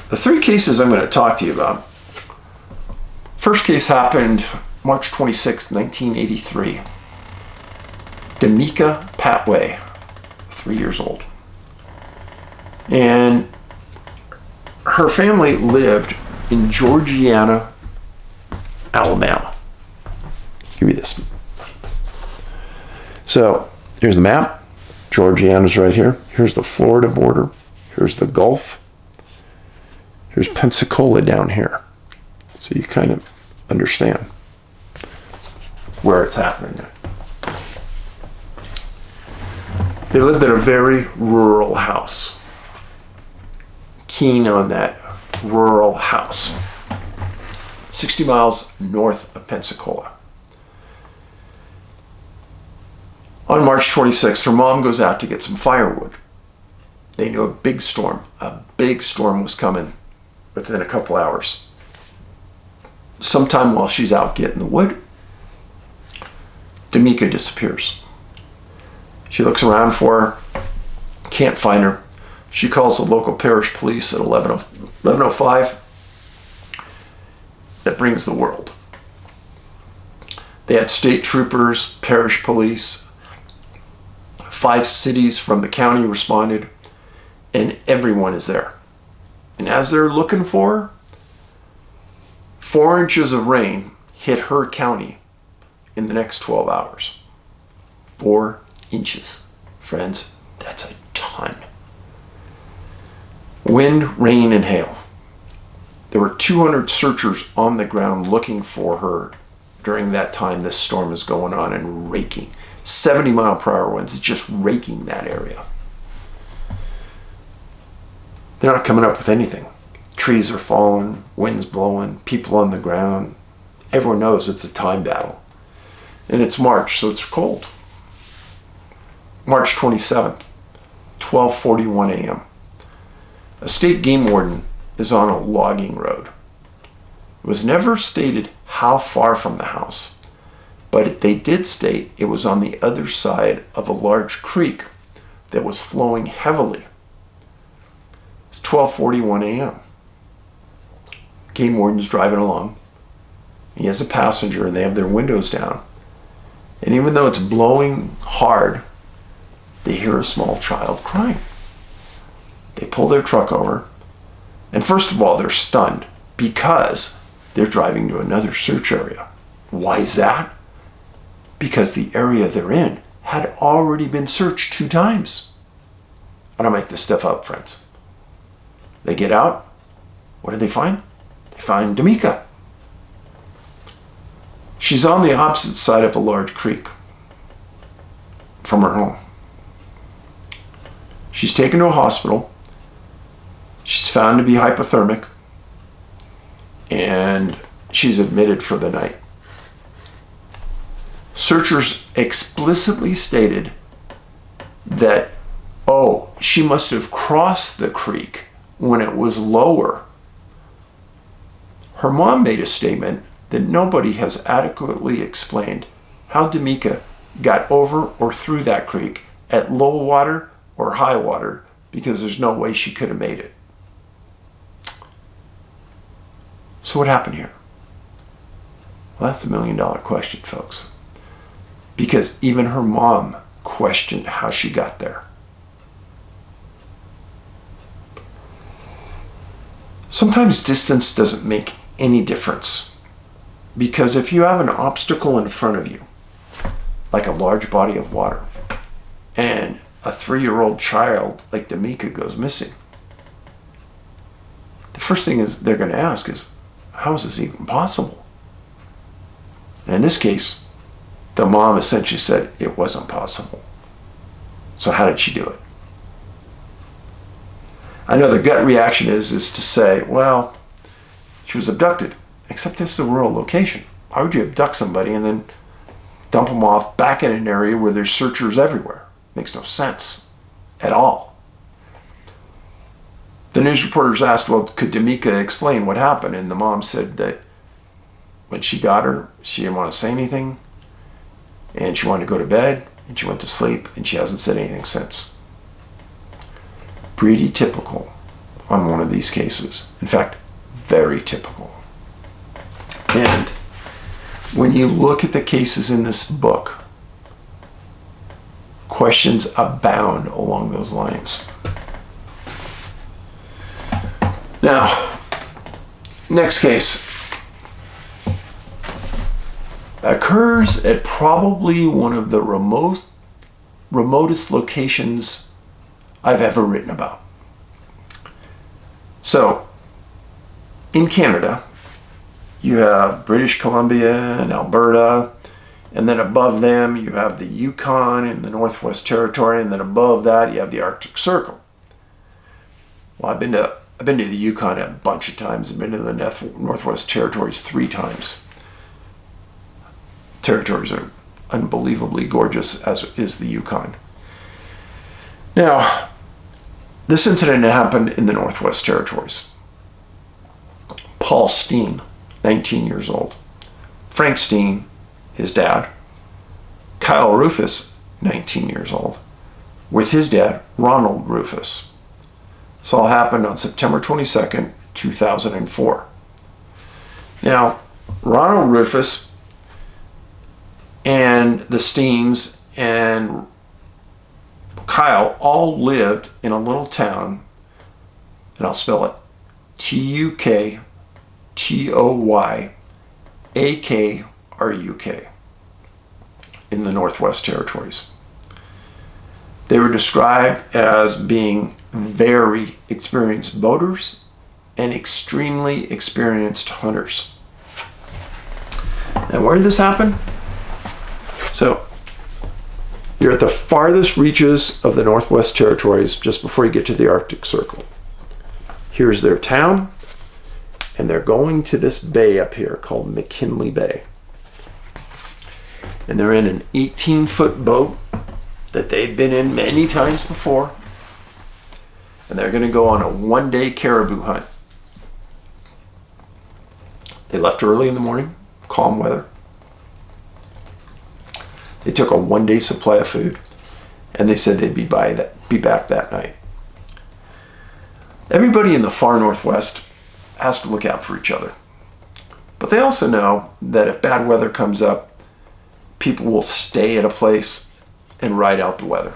the three cases I'm going to talk to you about. First case happened March 26, 1983. Dimika Pettway, 3 years old. And her family lived in Georgiana, Alabama. Give me this. So here's the map. Georgiana's right here. Here's the Florida border. Here's the Gulf. Here's Pensacola down here. So you kind of understand where it's happening. They lived in a very rural house. Keen on that rural house. 60 miles north of Pensacola. On March 26th, her mom goes out to get some firewood. They knew a big storm was coming within a couple hours. Sometime while she's out getting the wood, Dimika disappears. She looks around for her, can't find her. She calls the local parish police at 11:05. That brings the world. They had state troopers, parish police, 5 cities from the county responded, and everyone is there. And as they're looking for her, 4 inches of rain hit her county in the next 12 hours. 4 inches, friends. ton. Wind, rain, and hail. There were 200 searchers on the ground looking for her during that time this storm is going on and raking. 70-mile-per-hour winds, it's just raking that area. They're not coming up with anything. Trees are falling, winds blowing, people on the ground. Everyone knows it's a time battle. And it's March, so it's cold. March 27th, 12:41 a.m. A state game warden is on a logging road. It was never stated how far from the house, but they did state it was on the other side of a large creek that was flowing heavily. It's 12:41 a.m. Game warden's driving along. He has a passenger and they have their windows down. And even though it's blowing hard, they hear a small child crying. They pull their truck over. And first of all, they're stunned because they're driving to another search area. Why is that? Because the area they're in had already been searched 2 times. I don't make this stuff up, friends. They get out. What do they find? They find Dimika. She's on the opposite side of a large creek from her home. She's taken to a hospital. She's found to be hypothermic. And she's admitted for the night. Searchers explicitly stated that, she must have crossed the creek when it was lower. Her mom made a statement that nobody has adequately explained how Dimika got over or through that creek at low water or high water, because there's no way she could have made it. So what happened here? Well, that's the million-dollar question, folks. Because even her mom questioned how she got there. Sometimes distance doesn't make any difference. Because if you have an obstacle in front of you, like a large body of water, and a 3-year-old child like Dimika goes missing, the first thing is they're going to ask is, how is this even possible? And in this case, the mom essentially said it wasn't possible. So how did she do it? I know the gut reaction is to say, well, she was abducted. Except this is a rural location. Why would you abduct somebody and then dump them off back in an area where there's searchers everywhere? Makes no sense at all. The news reporters asked, well, could Dimika explain what happened? And the mom said that when she got her, she didn't want to say anything. And she wanted to go to bed. And she went to sleep. And she hasn't said anything since. Pretty typical on one of these cases. In fact, very typical. And when you look at the cases in this book, questions abound along those lines. Now, next case occurs at probably one of the remotest locations I've ever written about. So, in Canada, you have British Columbia and Alberta, and then above them you have the Yukon and the Northwest Territory, and then above that you have the Arctic Circle. Well, I've been to the Yukon a bunch of times. I've been to the Northwest Territories 3 times. Territories are unbelievably gorgeous, as is the Yukon. Now, this incident happened in the Northwest Territories. Paul Steen, 19 years old. Frank Steen, his dad. Kyle Rufus, 19 years old, with his dad, Ronald Rufus. This all happened on September 22nd, 2004. Now, Ronald Rufus and the Steens and Kyle all lived in a little town, and I'll spell it Tuktoyakruk in the Northwest Territories. They were described as being very experienced boaters and extremely experienced hunters. And where did this happen? So, you're at the farthest reaches of the Northwest Territories just before you get to the Arctic Circle. Here's their town, and they're going to this bay up here called McKinley Bay. And they're in an 18-foot boat that they've been in many times before. And they're going to go on a one-day caribou hunt. They left early in the morning, calm weather. They took a one-day supply of food, and they said they'd be back that night. Everybody in the far Northwest has to look out for each other. But they also know that if bad weather comes up, people will stay at a place and ride out the weather.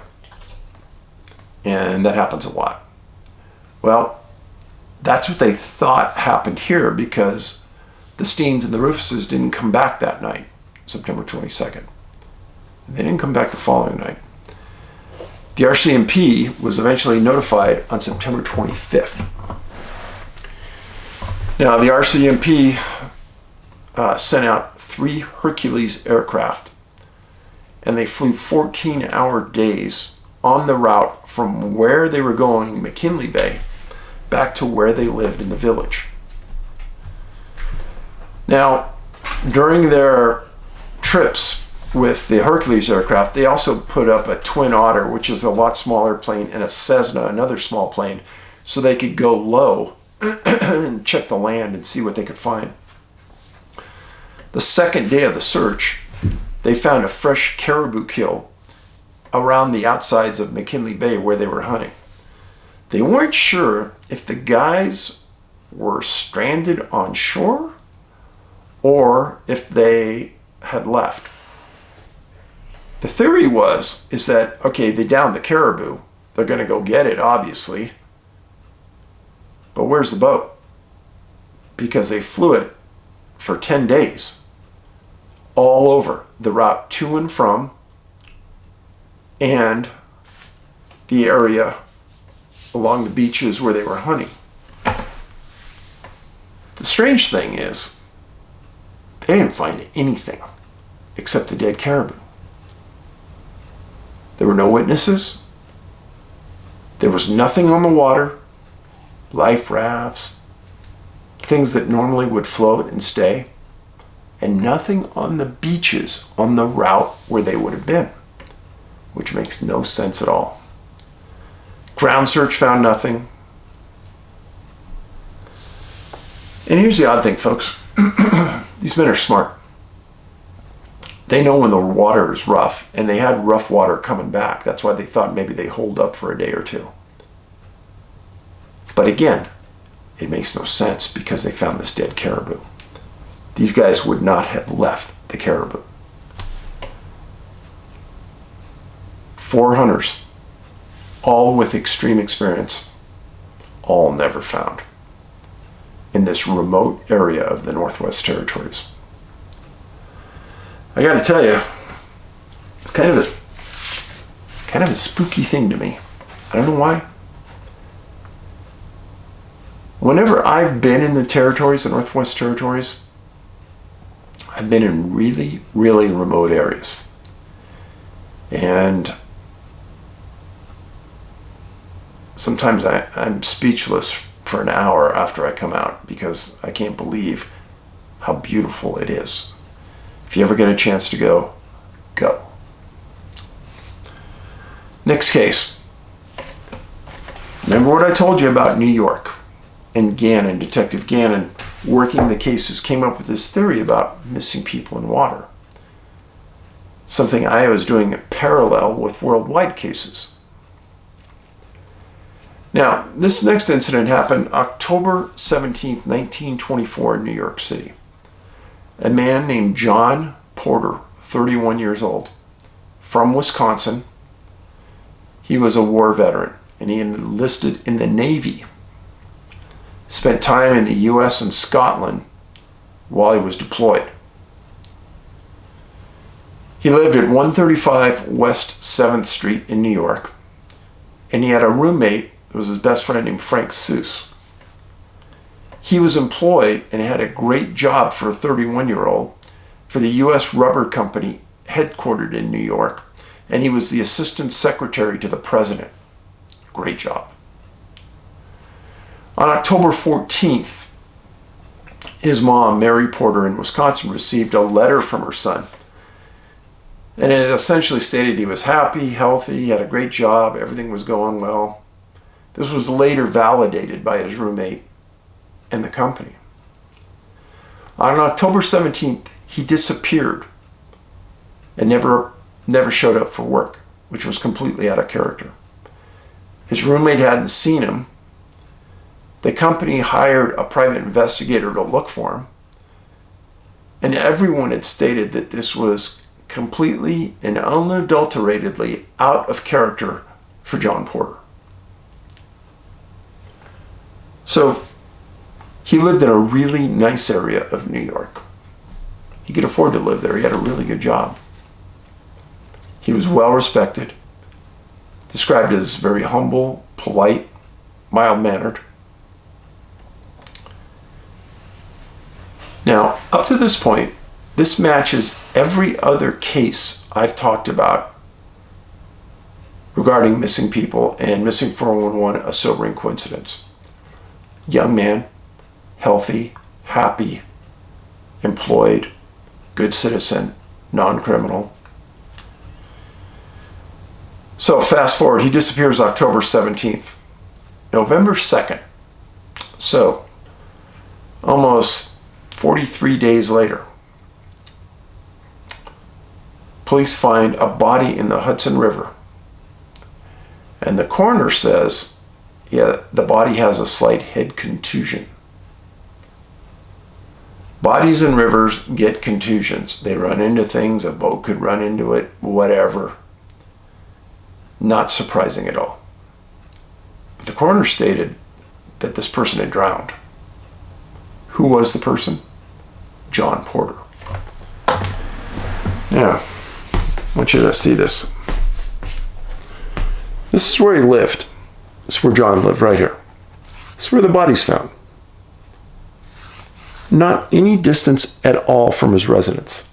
And that happens a lot. Well, that's what they thought happened here, because the Steens and the Rufuses didn't come back that night, September 22nd. They didn't come back the following night. The RCMP was eventually notified on September 25th. Now, the RCMP sent out 3 Hercules aircraft, and they flew 14-hour days on the route from where they were going, McKinley Bay, back to where they lived in the village. Now, during their trips with the Hercules aircraft, they also put up a Twin Otter, which is a lot smaller plane, and a Cessna, another small plane, so they could go low and check the land and see what they could find. The second day of the search, they found a fresh caribou kill around the outsides of McKinley Bay where they were hunting. They weren't sure if the guys were stranded on shore or if they had left. The theory is that, okay, they downed the caribou. They're going to go get it, obviously. But where's the boat? Because they flew it for 10 days all over the route to and from and the area along the beaches where they were hunting. The strange thing is, they didn't find anything except the dead caribou. There were no witnesses. There was nothing on the water, life rafts, things that normally would float and stay, and nothing on the beaches on the route where they would have been, which makes no sense at all. Ground search found nothing. And here's the odd thing, folks. These men are smart. They know when the water is rough, and they had rough water coming back. That's why they thought maybe they hold up for a day or two. But again, it makes no sense because they found this dead caribou. These guys would not have left the caribou. 4 hunters, all with extreme experience, all never found in this remote area of the Northwest Territories. I gotta tell you, it's kind of a spooky thing to me. I don't know why. Whenever I've been in the territories, the Northwest Territories, I've been in really, really remote areas. And sometimes I'm speechless for an hour after I come out because I can't believe how beautiful it is. If you ever get a chance to go, go. Next case. Remember what I told you about New York and Gannon, Detective Gannon, working the cases, came up with this theory about missing people in water. Something I was doing in parallel with worldwide cases. Now, this next incident happened October 17th, 1924 in New York City. A man named John Porter, 31 years old, from Wisconsin. He was a war veteran, and he enlisted in the Navy. Spent time in the U.S. and Scotland while he was deployed. He lived at 135 West 7th Street in New York, and he had a roommate who was his best friend named Frank Seuss. He was employed and had a great job for a 31-year-old for the U.S. Rubber Company headquartered in New York, and he was the assistant secretary to the president. Great job. On October 14th, his mom, Mary Porter in Wisconsin, received a letter from her son. And it essentially stated he was happy, healthy, he had a great job, everything was going well. This was later validated by his roommate and the company. On October 17th, he disappeared and never showed up for work, which was completely out of character. His roommate hadn't seen him. The company hired a private investigator to look for him, and everyone had stated that this was completely and unadulteratedly out of character for John Porter. So he lived in a really nice area of New York. He could afford to live there. He had a really good job. He was well respected, described as very humble, polite, mild-mannered. Now, up to this point, this matches every other case I've talked about regarding missing people and missing 411, a sobering coincidence. Young man, healthy, happy, employed, good citizen, non-criminal. So fast forward, he disappears October 17th. November 2nd, so almost 43 days later, police find a body in the Hudson River. And the coroner says, yeah, the body has a slight head contusion. Bodies in rivers get contusions. They run into things, a boat could run into it, whatever. Not surprising at all. The coroner stated that this person had drowned. Who was the person? John Porter. Now, I want you to see this. This is where he lived. This is where John lived, right here. This is where the body's found. Not any distance at all from his residence,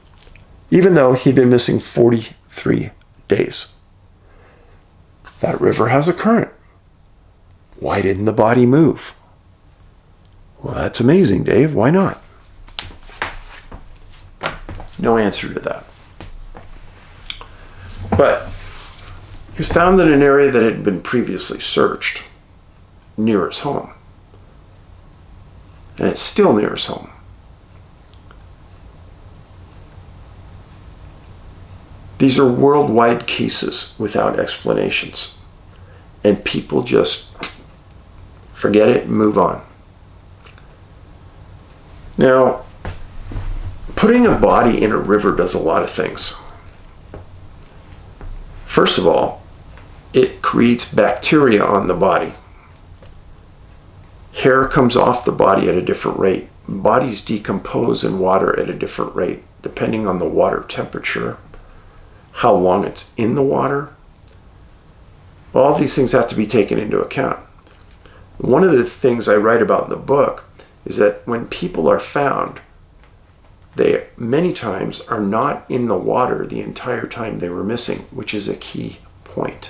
even though he'd been missing 43 days. That river has a current. Why didn't the body move? Well, that's amazing, Dave. Why not? No answer to that. But he was found in an area that had been previously searched, near his home. And it's still near his home. These are worldwide cases without explanations. And people just forget it and move on. Now, putting a body in a river does a lot of things. First of all, it creates bacteria on the body. Hair comes off the body at a different rate. Bodies decompose in water at a different rate, depending on the water temperature, how long it's in the water. All these things have to be taken into account. One of the things I write about in the book is that when people are found, they many times are not in the water the entire time they were missing, which is a key point.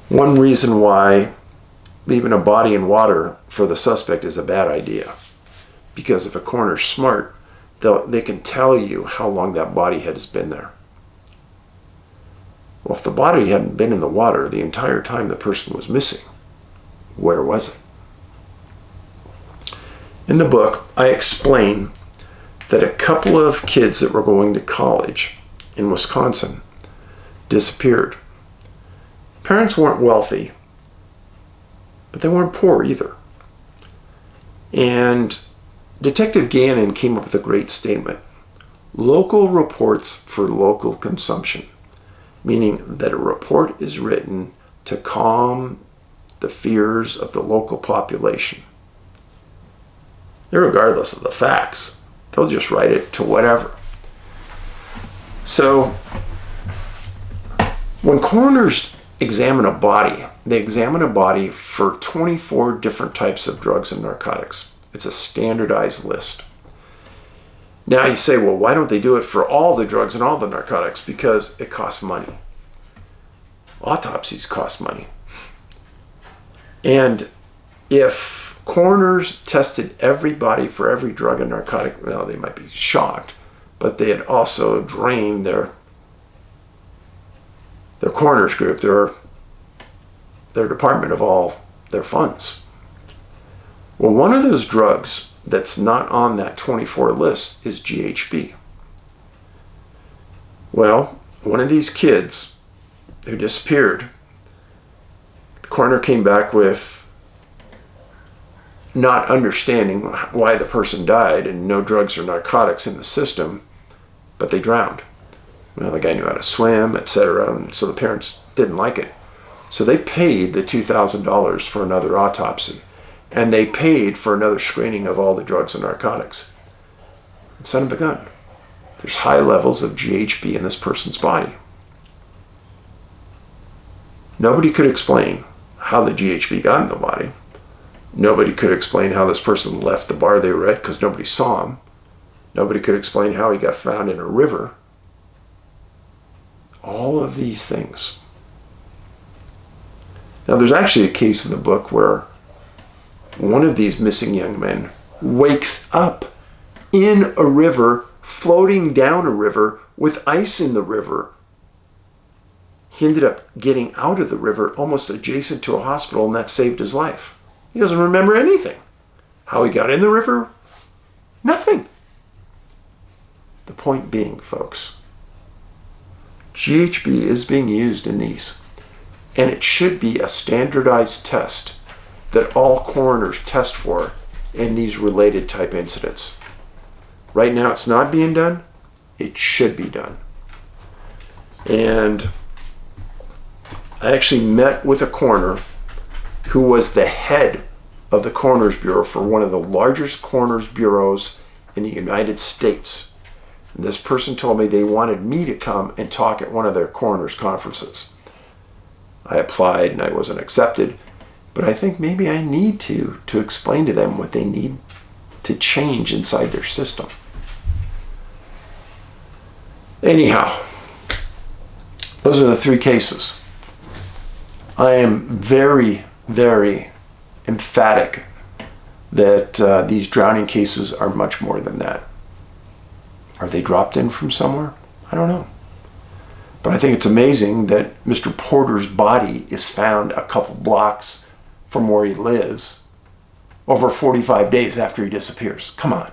One reason why leaving a body in water for the suspect is a bad idea, because if a coroner's smart, they can tell you how long that body has been there. Well, if the body hadn't been in the water the entire time the person was missing, where was it? In the book, I explain that a couple of kids that were going to college in Wisconsin disappeared. Parents weren't wealthy, but they weren't poor either. And Detective Gannon came up with a great statement. Local reports for local consumption, meaning that a report is written to calm the fears of the local population. Regardless of the facts, they'll just write it to whatever. So When coroners examine a body, they examine a body for 24 different types of drugs and narcotics. It's a standardized list. Now you say, well, why don't they do it for all the drugs and all the narcotics? Because it costs money. Autopsies cost money. And if coroners tested everybody for every drug and narcotic, well, they might be shocked, but they had also drained their coroners group, their department of all their funds. Well, one of those drugs that's not on that 24 list is GHB. Well, one of these kids who disappeared, the coroner came back with not understanding why the person died and no drugs or narcotics in the system, but they drowned. Well, the guy knew how to swim, etc., and so the parents didn't like it. So they paid the $2,000 for another autopsy, and they paid for another screening of all the drugs and narcotics. And son of a gun, there's high levels of GHB in this person's body. Nobody could explain how the GHB got in the body. Nobody could explain how this person left the bar they were at because nobody saw him. Nobody could explain how he got found in a river. All of these things. Now, there's actually a case in the book where one of these missing young men wakes up in a river, floating down a river with ice in the river. He ended up getting out of the river almost adjacent to a hospital, and that saved his life. He doesn't remember anything. How he got in the river? Nothing. The point being, folks, GHB is being used in these, and it should be a standardized test that all coroners test for in these related type incidents. Right now it's not being done. It should be done. And I actually met with a coroner who was the head of the Coroner's Bureau for one of the largest coroner's bureaus in the United States. And this person told me they wanted me to come and talk at one of their coroner's conferences. I applied and I wasn't accepted, but I think maybe I need to explain to them what they need to change inside their system. Anyhow, those are the three cases. I am very, very emphatic that these drowning cases are much more than that. Are they dropped in from somewhere? I don't know. But I think it's amazing that Mr. Porter's body is found a couple blocks from where he lives over 45 days after he disappears. Come on.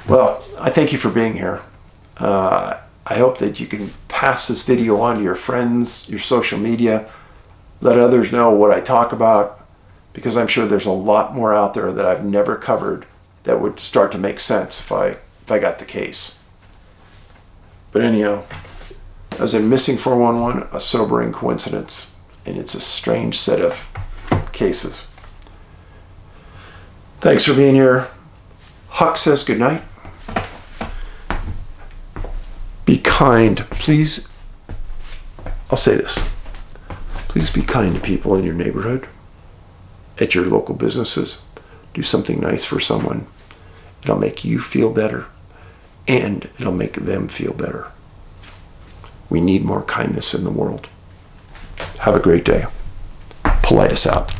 Well, I thank you for being here. I hope that you can pass this video on to your friends, your social media. Let others know what I talk about, because I'm sure there's a lot more out there that I've never covered that would start to make sense if I got the case. But anyhow, I was in Missing 411, a sobering coincidence, and it's a strange set of cases. Thanks for being here. Huck says good night. Be kind, please. I'll say this. Please be kind to people in your neighborhood, at your local businesses. Do something nice for someone. It'll make you feel better, and it'll make them feel better. We need more kindness in the world. Have a great day. Paulides out.